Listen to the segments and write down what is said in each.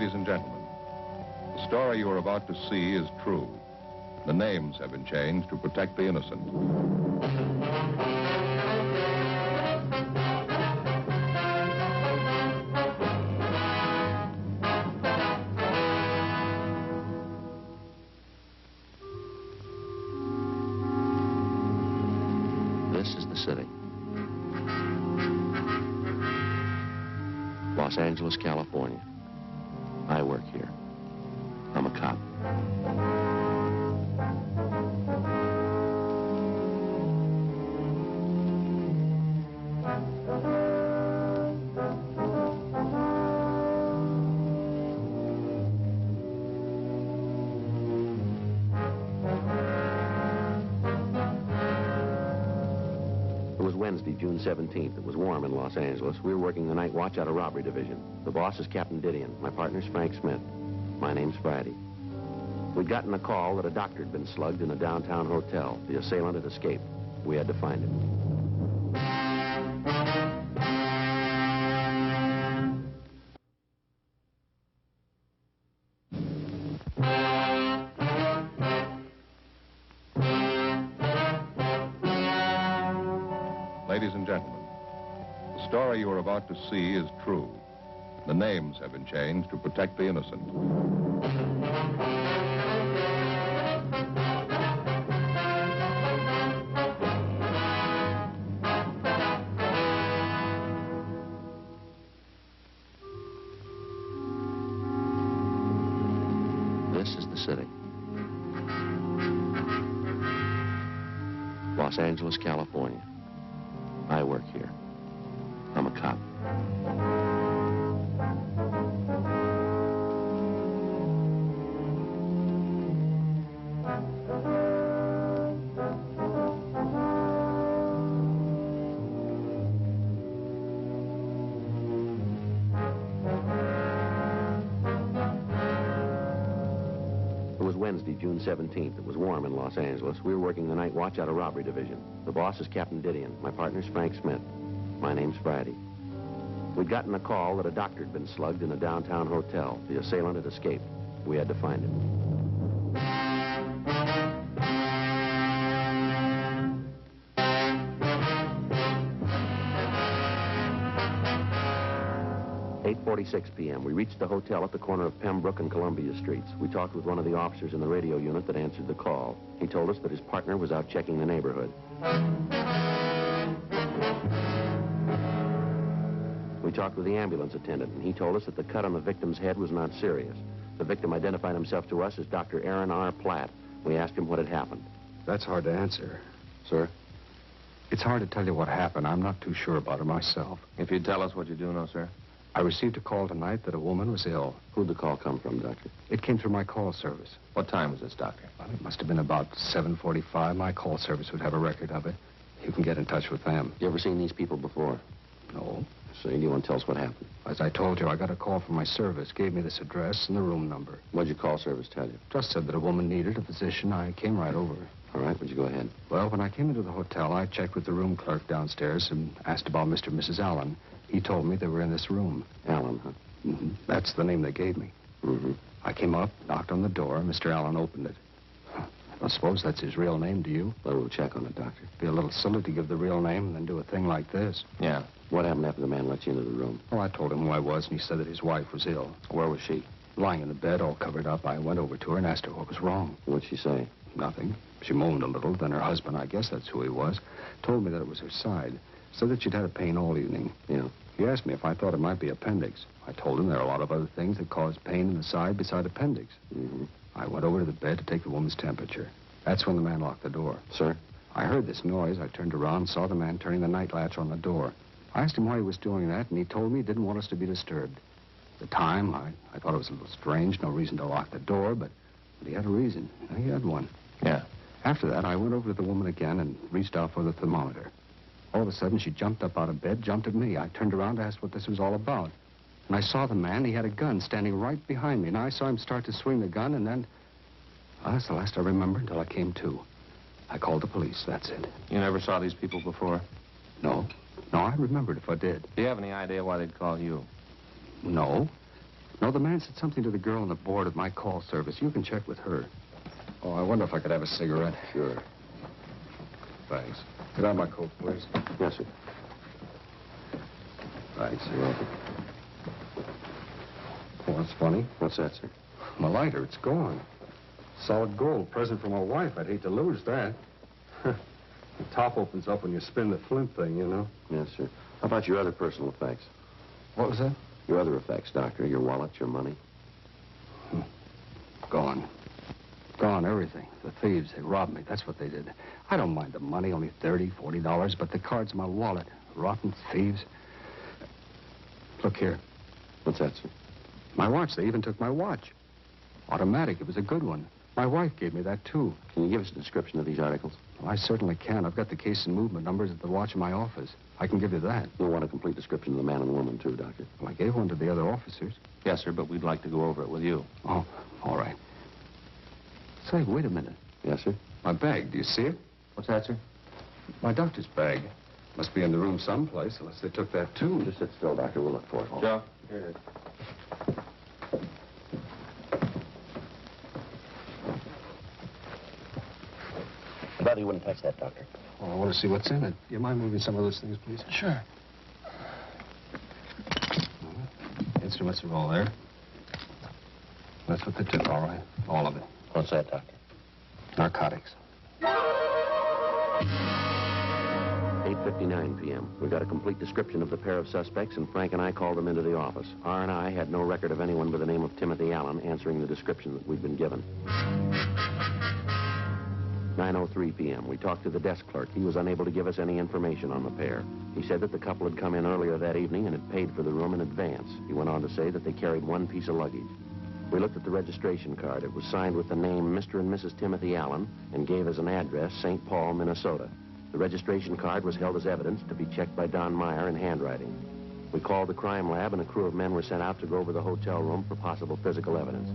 Ladies and gentlemen, the story you are about to see is true. The names have been changed to protect the innocent. This is the city. Los Angeles, California. I work here. I'm a cop. It was Wednesday, June 17th. It was warm in Los Angeles. We were working the night watch out of robbery division. The boss is Captain Didion. My partner's Frank Smith. My name's Friday. We'd gotten a call that a doctor had been slugged in a downtown hotel. The assailant had escaped. We had to find him. Ladies and gentlemen, the story you are about to see is true. The names have been changed to protect the innocent. This is the city. Los Angeles, California. I work here. I'm a cop. It was Wednesday, June 17th. It was warm in Los Angeles. We were working the night watch out of robbery division. The boss is Captain Didion. My partner's Frank Smith. My name's Friday. We'd gotten a call that a doctor had been slugged in a downtown hotel. The assailant had escaped. We had to find him. At 8:46 p.m. We reached the hotel at the corner of Pembroke and Columbia Streets. We talked with one of the officers in the radio unit that answered the call. He told us that his partner was out checking the neighborhood. We talked with the ambulance attendant, and he told us that the cut on the victim's head was not serious. The victim identified himself to us as Dr. Aaron R. Platt. We asked him what had happened. That's hard to answer. Sir? It's hard to tell you what happened. I'm not too sure about it myself. If you'd tell us what you do know, sir. I received a call tonight that a woman was ill. Who'd the call come from, Doctor? It came through my call service. What time was this, Doctor? Well, it must have been about 7:45. My call service would have a record of it. You can get in touch with them. You ever seen these people before? No. So you want to tell us what happened? As I told you, I got a call from my service, gave me this address and the room number. What'd your call service tell you? Just said that a woman needed a physician. I came right over. All right, would you go ahead? Well, when I came into the hotel, I checked with the room clerk downstairs and asked about Mr. and Mrs. Allen. He told me they were in this room. Allen, huh? Mm-hmm. That's the name they gave me. Mm-hmm. I came up, knocked on the door. Mr. Allen opened it. I don't suppose that's his real name, do you? Well, we'll check on it, Doctor. Be a little silly to give the real name and then do a thing like this. Yeah. What happened after the man let you into the room? Well, I told him who I was, and he said that his wife was ill. Where was she? Lying in the bed, all covered up. I went over to her and asked her what was wrong. What'd she say? Nothing. She moaned a little. Then her husband, I guess that's who he was, told me that it was her side. Said that she'd had a pain all evening. Yeah. He asked me if I thought it might be appendix. I told him there are a lot of other things that cause pain in the side beside appendix. Mm-hmm. I went over to the bed to take the woman's temperature. That's when the man locked the door. Sir? I heard this noise. I turned around and saw the man turning the night latch on the door. I asked him why he was doing that, and he told me he didn't want us to be disturbed. At the time, I thought it was a little strange, no reason to lock the door, but he had a reason. He had one. Yeah. After that, I went over to the woman again and reached out for the thermometer. All of a sudden, she jumped up out of bed, jumped at me. I turned around to ask what this was all about. And I saw the man. He had a gun standing right behind me. And I saw him start to swing the gun, and then... Well, that's the last I remember until I came to. I called the police. That's it. You never saw these people before? No, I remembered if I did. Do you have any idea why they'd call you? No. No, the man said something to the girl on the board of my call service. You can check with her. Oh, I wonder if I could have a cigarette. Sure. Thanks. Get out my coat, please. Yes, sir. Thanks. You're welcome. Oh, that's funny. What's that, sir? My lighter, it's gone. Solid gold. Present from my wife. I'd hate to lose that. The top opens up when you spin the flint thing, you know. Yes, sir. How about your other personal effects? What was that? Your other effects, Doctor. Your wallet, your money. Gone. Gone, everything. The thieves, they robbed me. That's what they did. I don't mind the money, only $30, $40, but the cards in my wallet. Rotten thieves. Look here. What's that, sir? My watch. They even took my watch. Automatic. It was a good one. My wife gave me that, too. Can you give us a description of these articles? Well, I certainly can. I've got the case and movement numbers at the watch in my office. I can give you that. You'll want a complete description of the man and woman, too, Doctor. Well, I gave one to the other officers. Yes, sir, but we'd like to go over it with you. Oh, all right. Say, wait a minute. Yes, sir? My bag, do you see it? What's that, sir? My doctor's bag. Must be in the room someplace, unless they took that, too. Just sit still, Doctor. We'll look for it. Joe, here it is. I bet he wouldn't touch that, Doctor. Oh, I want to see what's in it. You mind moving some of those things, please? Sure. Instruments are all there. That's what they took, all right. All of it. What's that, Doctor? Narcotics. 8:59 p.m. We got a complete description of the pair of suspects, and Frank and I called them into the office. R&I had no record of anyone by the name of Timothy Allen answering the description that we'd been given. 9:03 p.m. We talked to the desk clerk. He was unable to give us any information on the pair. He said that the couple had come in earlier that evening and had paid for the room in advance. He went on to say that they carried one piece of luggage. We looked at the registration card. It was signed with the name Mr. and Mrs. Timothy Allen and gave as an address St. Paul, Minnesota. The registration card was held as evidence to be checked by Don Meyer in handwriting. We called the crime lab, and a crew of men were sent out to go over the hotel room for possible physical evidence.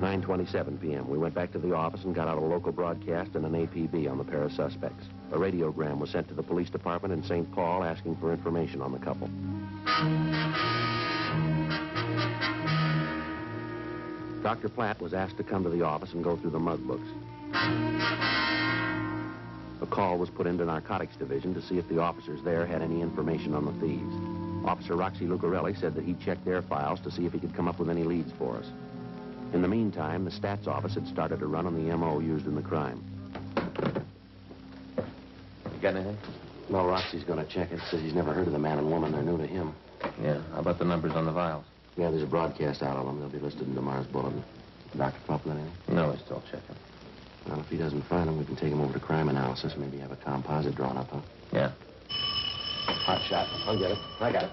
9:27 p.m. We went back to the office and got out a local broadcast and an APB on the pair of suspects. A radiogram was sent to the police department in St. Paul asking for information on the couple. Dr. Platt was asked to come to the office and go through the mug books. A call was put into Narcotics Division to see if the officers there had any information on the thieves. Officer Roxy Lucarelli said that he'd checked their files to see if he could come up with any leads for us. In the meantime, the stats office had started to run on the M.O. used in the crime. You got anything? Well, Roxy's going to check it. Says he's never heard of the man and woman. They're new to him. Yeah. How about the numbers on the vials? Yeah, there's a broadcast out on them. They'll be listed in tomorrow's bulletin. Doctor come up with anything? No, he's still checking. Well, if he doesn't find them, we can take him over to crime analysis. Maybe have a composite drawn up, huh? Yeah. Hot shot. I'll get it. I got it.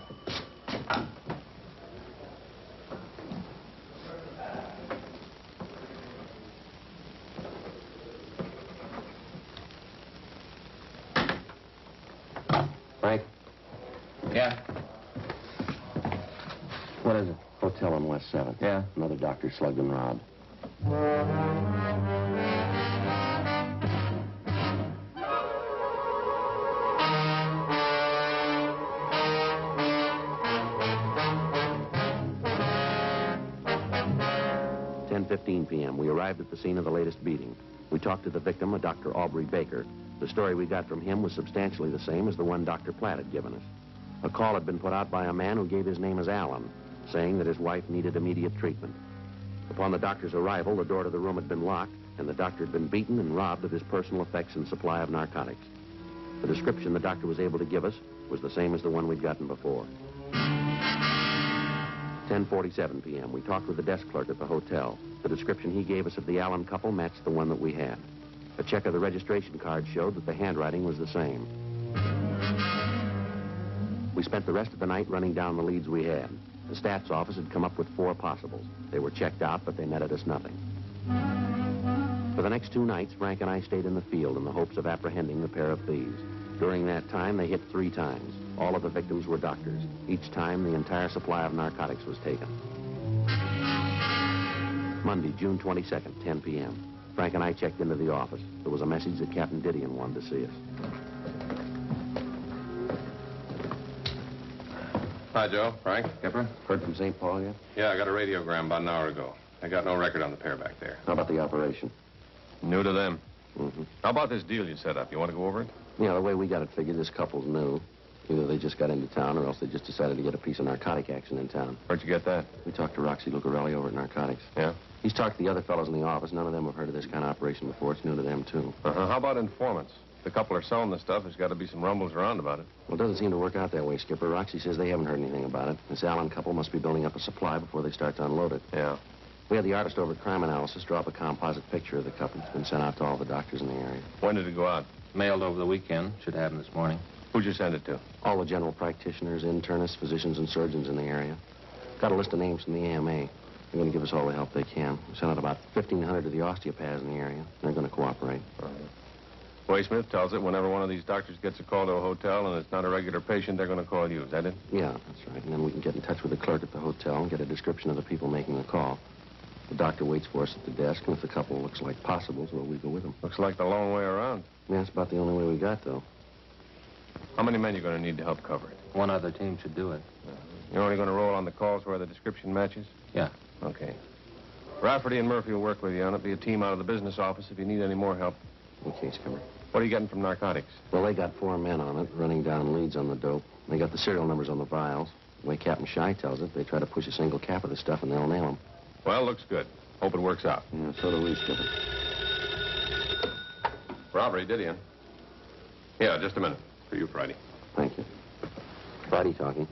Frank? Yeah? What is it? Hotel on West 7th. Yeah? Another doctor slugged and robbed. .15 p.m. We arrived at the scene of the latest beating. We talked to the victim, a Dr. Aubrey Baker. The story we got from him was substantially the same as the one Dr. Platt had given us. A call had been put out by a man who gave his name as Allen, saying that his wife needed immediate treatment. Upon the doctor's arrival, the door to the room had been locked, and the doctor had been beaten and robbed of his personal effects and supply of narcotics. The description the doctor was able to give us was the same as the one we'd gotten before. 10:47 p.m. We talked with the desk clerk at the hotel. The description he gave us of the Allen couple matched the one that we had. A check of the registration card showed that the handwriting was the same. We spent the rest of the night running down the leads we had. The stats office had come up with 4 possibles. They were checked out, but they netted us nothing. For the next 2 nights, Frank and I stayed in the field in the hopes of apprehending the pair of thieves. During that time, they hit 3 times. All of the victims were doctors. Each time, the entire supply of narcotics was taken. Monday, June 22nd, 10 p.m. Frank and I checked into the office. There was a message that Captain Didion wanted to see us. Hi, Joe. Frank. Skipper, heard from St. Paul yet? Yeah, I got a radiogram about an hour ago. I got no record on the pair back there. How about the operation? New to them. Mm-hmm. How about this deal you set up? You want to go over it? Yeah, the way we got it figured, this couple's new. Either they just got into town or else they just decided to get a piece of narcotic action in town. Where'd you get that? We talked to Roxy Lucarelli over at Narcotics. Yeah? He's talked to the other fellows in the office. None of them have heard of this kind of operation before. It's new to them, too. Uh-huh. How about informants? If the couple are selling the stuff, there's got to be some rumbles around about it. Well, it doesn't seem to work out that way, Skipper. Roxy says they haven't heard anything about it. This Allen couple must be building up a supply before they start to unload it. Yeah. We had the artist over at Crime Analysis draw up a composite picture of the couple. It's been sent out to all the doctors in the area. When did it go out? Mailed over the weekend. Should happen this morning. Who'd you send it to? All the general practitioners, internists, physicians, and surgeons in the area. Got a list of names from the AMA. They're going to give us all the help they can. We sent out about 1,500 to the osteopaths in the area. They're going to cooperate. Way Smith tells it whenever one of these doctors gets a call to a hotel and it's not a regular patient, they're going to call you. Is that it? Yeah, that's right. And then we can get in touch with the clerk at the hotel and get a description of the people making the call. The doctor waits for us at the desk, and if the couple looks like possibles, well, we go with them. Looks like the long way around. Yeah, that's about the only way we got, though. How many men are you going to need to help cover it? One other team should do it. You're only going to roll on the calls where the description matches? Yeah. Okay. Rafferty and Murphy will work with you on it. Be a team out of the business office if you need any more help. Okay, Skipper. What are you getting from narcotics? Well, they got 4 men on it, running down leads on the dope. They got the serial numbers on the vials. The way Captain Shy tells it, they try to push a single cap of the stuff and they'll nail them. Well, looks good. Hope it works out. Yeah, so do we, Skipper. Robbery, did you? Yeah, just a minute. For you, Friday. Thank you. Friday talking.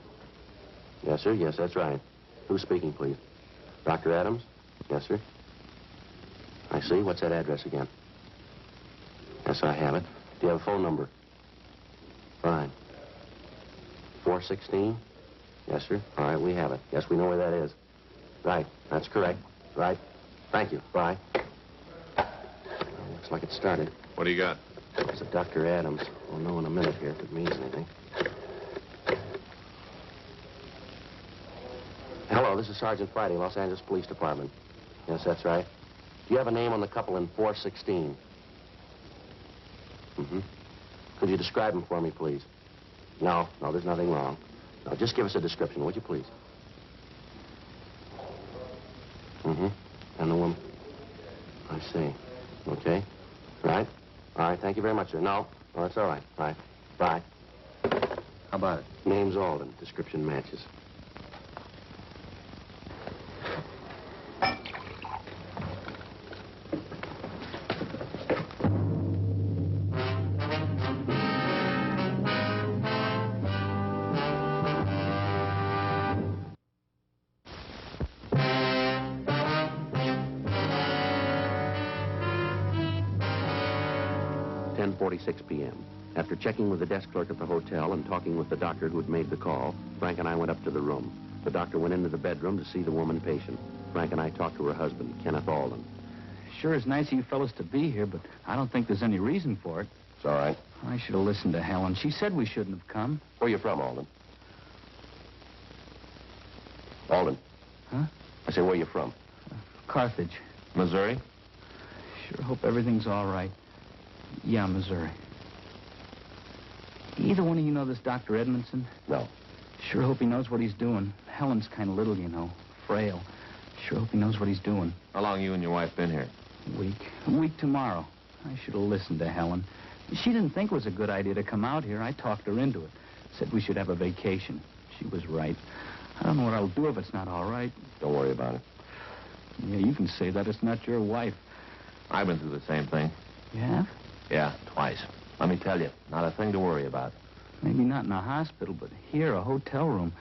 Yes, sir. Yes, that's right. Who's speaking, please? Dr. Adams? Yes, sir. I see. What's that address again? Yes, I have it. Do you have a phone number? Fine. 416? Yes, sir. All right, we have it. Yes, we know where that is. Right. That's correct. Right. Thank you. Bye. Well, looks like it started. What do you got? It's a Dr. Adams. We'll know in a minute here if it means anything. Hello, this is Sergeant Friday, Los Angeles Police Department. Yes, that's right. Do you have a name on the couple in 416? Mm-hmm. Could you describe them for me, please? No, there's nothing wrong. Now, just give us a description, would you, please? Mm-hmm. And the woman? I see. Okay. Right. All right, thank you very much, sir. No, that's all right. Right. Bye. How about it? Name's Alden. Description matches. .46 p.m. After checking with the desk clerk at the hotel and talking with the doctor who had made the call, Frank and I went up to the room. The doctor went into the bedroom to see the woman patient. Frank and I talked to her husband, Kenneth Alden. Sure is nice of you fellas to be here, but I don't think there's any reason for it. It's all right. I should have listened to Helen. She said we shouldn't have come. Where you from, Alden? Alden. Huh? I say, where you from? Carthage. Missouri? Sure hope everything's all right. Yeah, Missouri. Either one of you know this Dr. Edmondson? No. Sure hope he knows what he's doing. Helen's kind of little, you know. Frail. Sure hope he knows what he's doing. How long you and your wife been here? A week tomorrow. I should have listened to Helen. She didn't think it was a good idea to come out here. I talked her into it. Said we should have a vacation. She was right. I don't know what I'll do if it's not all right. Don't worry about it. Yeah, you can say that. It's not your wife. I've been through the same thing. Yeah? Yeah, twice. Let me tell you, not a thing to worry about. Maybe not in a hospital, but here, a hotel room.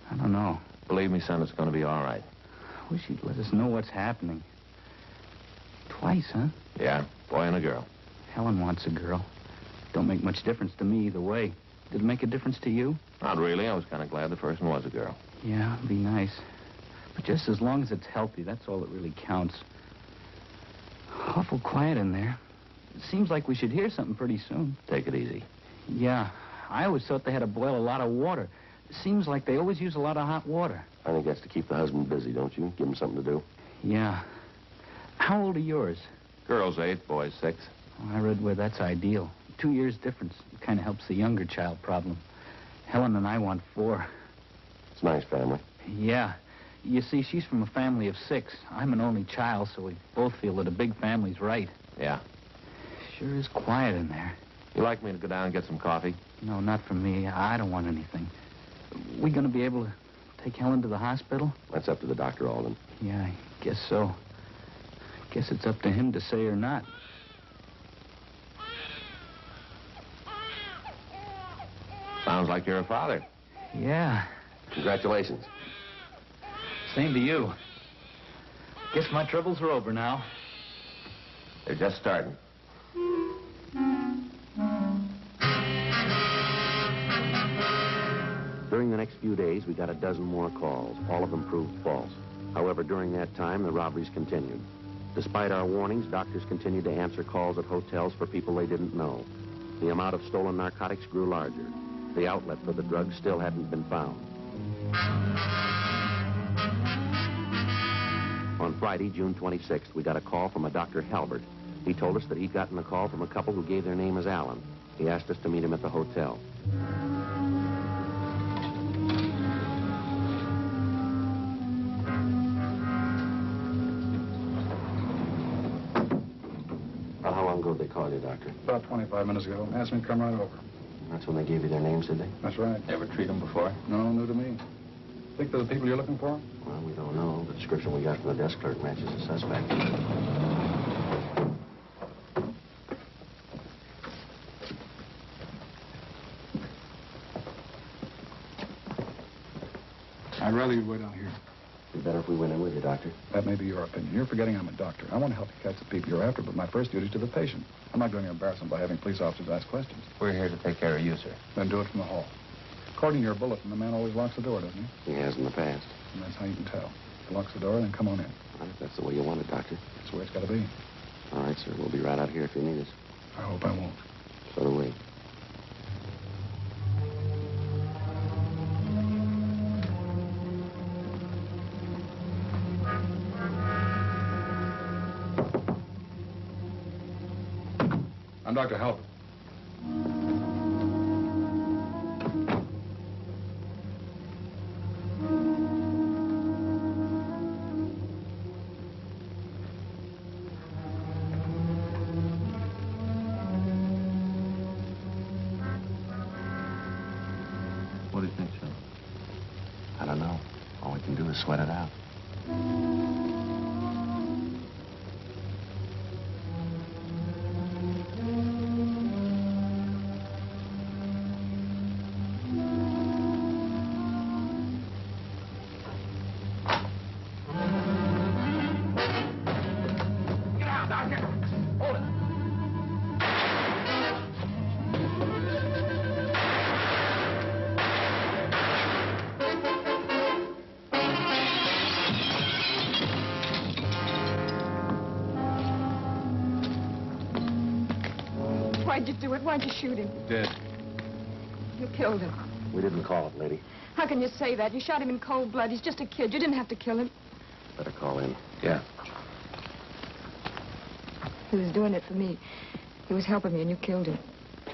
I don't know. Believe me, son, it's going to be all right. I wish he'd let us know what's happening. Twice, huh? Yeah, boy and a girl. Helen wants a girl. Don't make much difference to me either way. Did it make a difference to you? Not really. I was kind of glad the first one was a girl. Yeah, it'd be nice. But just as long as it's healthy, that's all that really counts. Awful quiet in there. It seems like we should hear something pretty soon. Take it easy. Yeah, I always thought they had to boil a lot of water. It seems like they always use a lot of hot water. I think that's to keep the husband busy, don't you? Give him something to do. Yeah. How old are yours? Girls 8, boys 6. Oh, I read where that's ideal. 2 years difference. It kind of helps the younger child problem. Helen and I want 4. It's a nice family. Yeah. You see, she's from a family of 6. I'm an only child, so we both feel that a big family's right. Yeah. Sure is quiet in there. You like me to go down and get some coffee? No, not for me. I don't want anything. We gonna be able to take Helen to the hospital? That's up to the doctor, Alden. Yeah, I guess so. Guess it's up to him to say or not. Sounds like you're a father. Yeah. Congratulations. Same to you. Guess my troubles are over now. They're just starting. During the next few days, we got a dozen more calls. All of them proved false. However, during that time, the robberies continued. Despite our warnings, doctors continued to answer calls at hotels for people they didn't know. The amount of stolen narcotics grew larger. The outlet for the drugs still hadn't been found. On Friday, June 26th, we got a call from a Dr. Halbert. He told us that he'd gotten a call from a couple who gave their name as Allen. He asked us to meet him at the hotel. Well, how long ago did they call you, Doctor? About 25 minutes ago. Asked me to come right over. That's when they gave you their names, did they? That's right. Ever treat them before? No, new to me. Think they're the people you're looking for? Well, we don't know. The description we got from the desk clerk matches the suspect. I'd rather you'd wait out here. It'd be better if we went in with you, Doctor. That may be your opinion. You're forgetting I'm a doctor. I want to help you catch the people you're after, but my first duty is to the patient. I'm not going to embarrass them by having police officers ask questions. We're here to take care of you, sir. Then do it from the hall. According to your bulletin, the man always locks the door, doesn't he? He has in the past. And that's how you can tell. He locks the door, then come on in. Well, if that's the way you want it, Doctor. That's the way it's got to be. All right, sir. We'll be right out here if you need us. I hope I won't. So do we. I'm Dr. Halbert. What do you think, sir? I don't know. All we can do is sweat it out. Why'd you do it? Why'd you shoot him? Dead. You killed him. We didn't call it, lady. How can you say that? You shot him in cold blood. He's just a kid. You didn't have to kill him. Better call in. Yeah. He was doing it for me. He was helping me, and you killed him.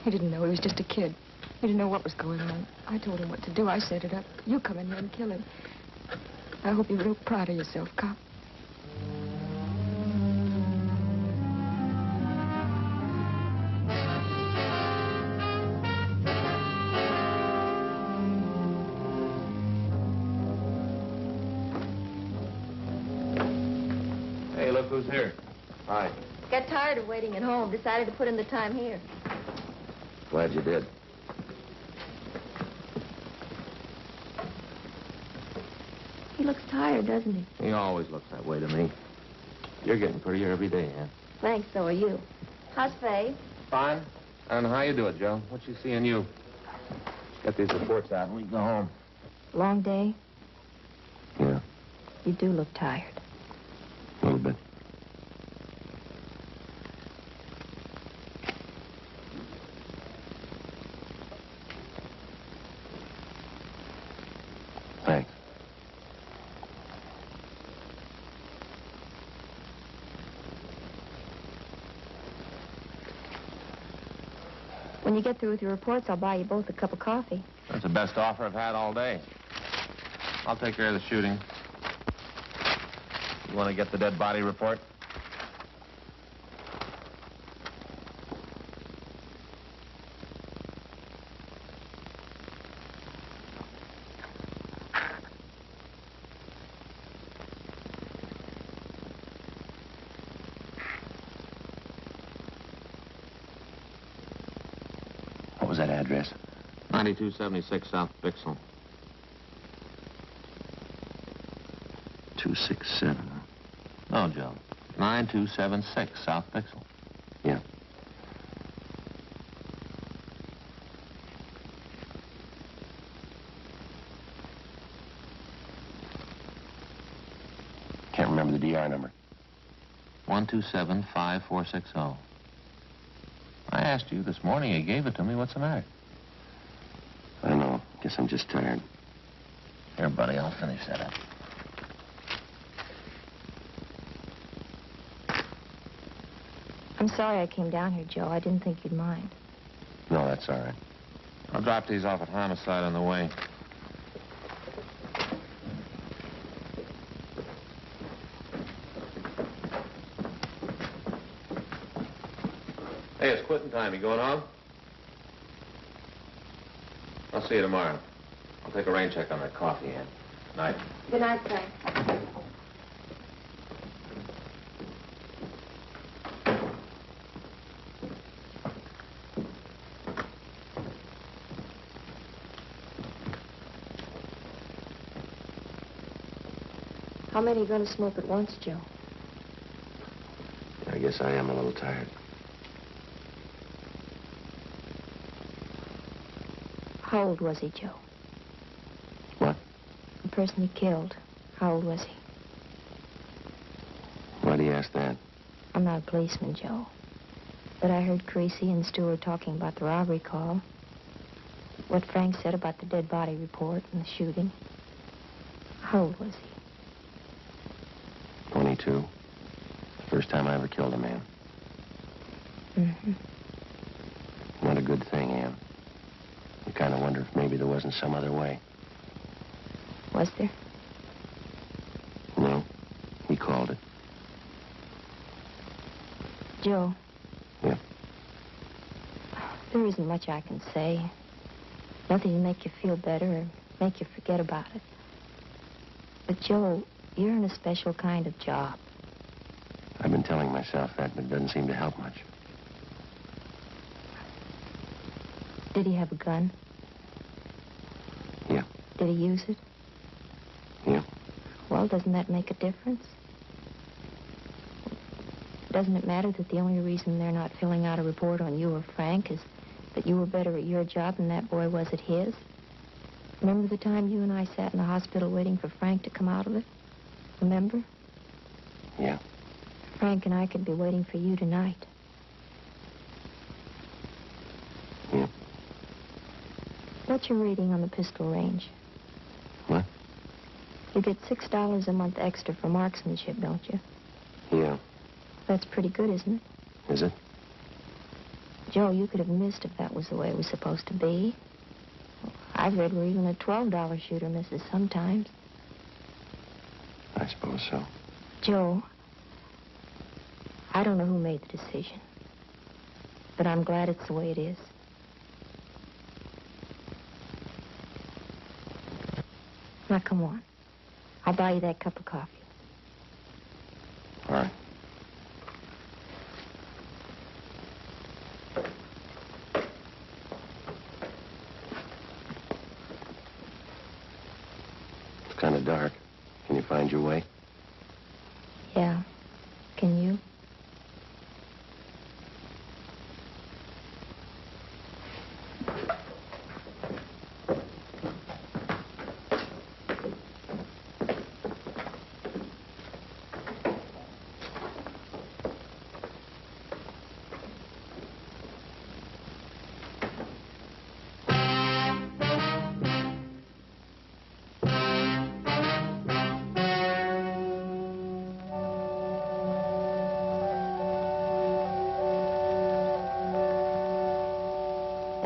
He didn't know. He was just a kid. He didn't know what was going on. I told him what to do. I set it up. You come in here and kill him. I hope you're real proud of yourself, cop. Hey, look who's here. Hi. Got tired of waiting at home. Decided to put in the time here. Glad you did. He looks tired, doesn't he? He always looks that way to me. You're getting prettier every day, Ann. Thanks, so are you. How's Faye? Fine. And how you do it, Joe? What you see in you? Get these reports out and we can go home. Long day? Yeah, You do look tired. a little bit. Thanks. When you get through with your reports, I'll buy you both a cup of coffee. That's the best offer I've had all day. I'll take care of the shooting. You want to get the dead body report? What was that address? 9276 South Bixel. 267. No, Joe. 9276 South Bixel. Yeah. Can't remember the DR number. 1275460. I asked you this morning. You gave it to me. What's the matter? I don't know. Guess I'm just tired. Here, buddy. I'll finish that up. I'm sorry I came down here, Joe. I didn't think you'd mind. No, that's all right. I'll drop these off at Homicide on the way. Hey, it's quitting time. You going home? I'll see you tomorrow. I'll take a rain check on that coffee, Ann. Night. Good night, Frank. How many are you going to smoke at once, Joe? I guess I am a little tired. How old was he, Joe? What? The person he killed. How old was he? Why do you ask that? I'm not a policeman, Joe. But I heard Creasy and Stewart talking about the robbery call. What Frank said about the dead body report and the shooting. How old was he? 22. The first time I ever killed a man. Mm-hmm. Not a good thing, Ann. You kind of wonder if maybe there wasn't some other way. Was there? No. He called it. Joe. Yeah. There isn't much I can say. Nothing to make you feel better or make you forget about it. But, Joe, you're in a special kind of job. I've been telling myself that, but it doesn't seem to help much. Did he have a gun? Yeah. Did he use it? Yeah. Well, doesn't that make a difference? Doesn't it matter that the only reason they're not filling out a report on you or Frank is that you were better at your job than that boy was at his? Remember the time you and I sat in the hospital waiting for Frank to come out of it? Remember? Yeah. Frank and I could be waiting for you tonight. Yeah. What's your rating on the pistol range? What? You get $6 a month extra for marksmanship, don't you? Yeah. That's pretty good, isn't it? Is it? Joe, you could have missed if that was the way it was supposed to be. I've read where even a $12 shooter misses sometimes. I suppose so. Joe, I don't know who made the decision, but I'm glad it's the way it is. Now, come on. I'll buy you that cup of coffee. All right. It's kind of dark. Can you find your way? Yeah. Can you?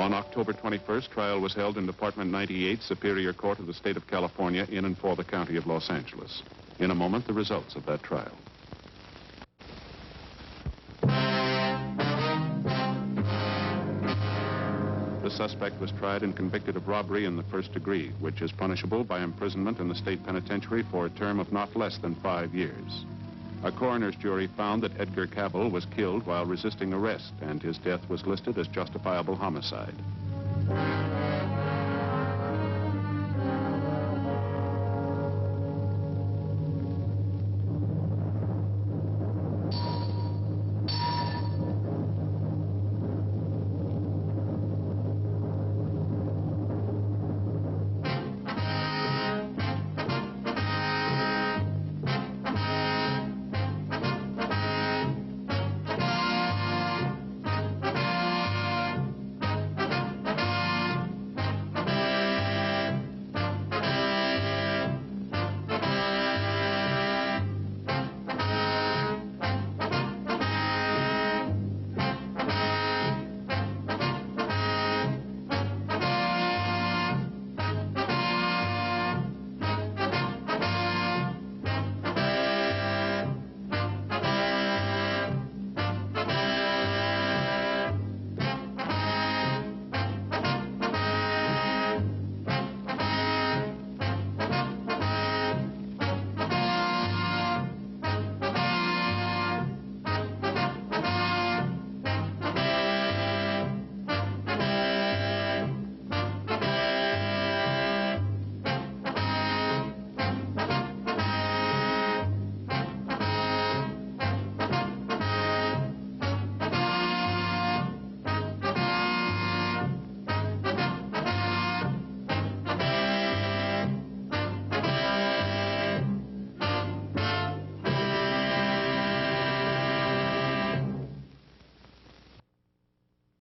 On October 21st, trial was held in Department 98, Superior Court of the State of California, in and for the County of Los Angeles. In a moment, the results of that trial. The suspect was tried and convicted of robbery in the first degree, which is punishable by imprisonment in the state penitentiary for a term of not less than 5 years. A coroner's jury found that Edgar Cabell was killed while resisting arrest, and his death was listed as justifiable homicide.